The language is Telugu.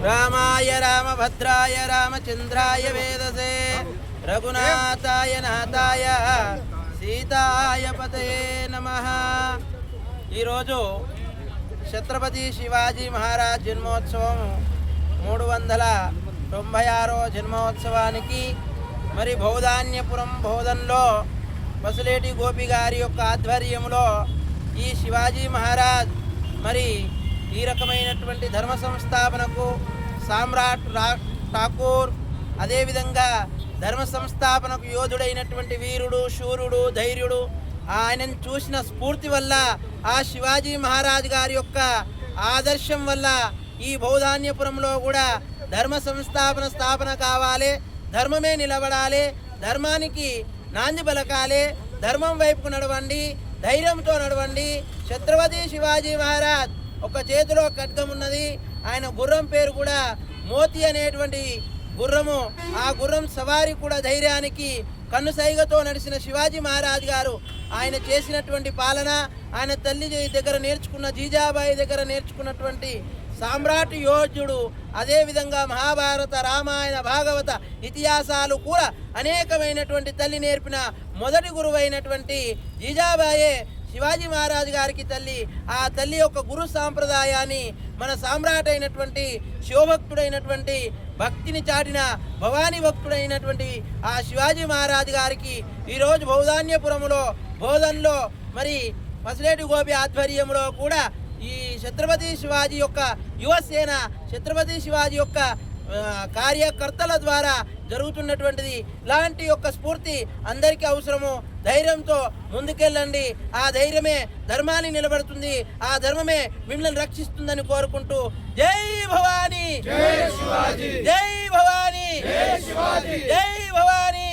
रामाय रामभद्राय रामचंद्राय वेदसे रघुनाथाय नाथाय सीताय पतये नमः। छत्रपति शिवाजी महाराज जन्मोत्सव 396వ జన్మోత్సవానికి మరి భౌదాన్యపురం భౌదంలో పసులేటి గోపి గారి యొక్క ఆధ్వర్యంలో ఈ శివాజీ మహారాజ్ మరి ఈ రకమైనటువంటి ధర్మ సంస్థాపనకు సామ్రాట్ ఠాకూర్ అదేవిధంగా ధర్మ సంస్థాపనకు యోధుడైనటువంటి వీరుడు శూరుడు ధైర్యుడు ఆయనను చూసిన స్ఫూర్తి వల్ల ఆ శివాజీ మహారాజ్ గారి యొక్క ఆదర్శం వల్ల ఈ భౌధాన్యపురంలో కూడా ధర్మ స్థాపన కావాలి, ధర్మమే నిలబడాలి, ధర్మానికి నాంది పలకాలి, ధర్మం వైపుకు నడవండి, ధైర్యంతో నడవండి. ఛత్రపతి శివాజీ మహారాజ్ ఒక చేతిలో ఖడ్గం ఉన్నది, ఆయన గుర్రం పేరు కూడా మోతి అనేటువంటి గుర్రము. ఆ గుర్రం సవారి కూడా ధైర్యానికి కన్నుసైగతో నడిచిన శివాజీ మహారాజ్ గారు ఆయన చేసినటువంటి పాలన, ఆయన తల్లి దగ్గర నేర్చుకున్న జీజాబాయి దగ్గర నేర్చుకున్నటువంటి సామ్రాట్ యోధుడు, అదేవిధంగా మహాభారత రామాయణ భాగవత ఇతిహాసాలు కూడా అనేకమైనటువంటి తల్లి నేర్పిన మొదటి గురువైనటువంటి జీజాబాయే శివాజీ మహారాజ్ గారికి తల్లి. ఆ తల్లి యొక్క గురు సాంప్రదాయాన్ని మన సామ్రాట్ అయినటువంటి శివభక్తుడైనటువంటి భక్తిని చాటిన భవానీ భక్తుడైనటువంటి ఆ శివాజీ మహారాజ్ గారికి ఈరోజు భౌధాన్యపురంలో బోధన్లో మరి పసిలేటి గోపి ఆధ్వర్యంలో కూడా ఈ ఛత్రపతి శివాజీ యొక్క యువసేన ఛత్రపతి శివాజీ యొక్క కార్యకర్తల ద్వారా జరుగుతున్నటువంటిది. ఇలాంటి యొక్క స్ఫూర్తి అందరికీ అవసరము. ధైర్యంతో ముందుకెళ్ళండి, ఆ ధైర్యమే ధర్మాన్ని నిలబడుతుంది, ఆ ధర్మమే మిమ్మల్ని రక్షిస్తుందని కోరుకుంటూ జై భవానీ, జై భవానీ, జై భవానీ.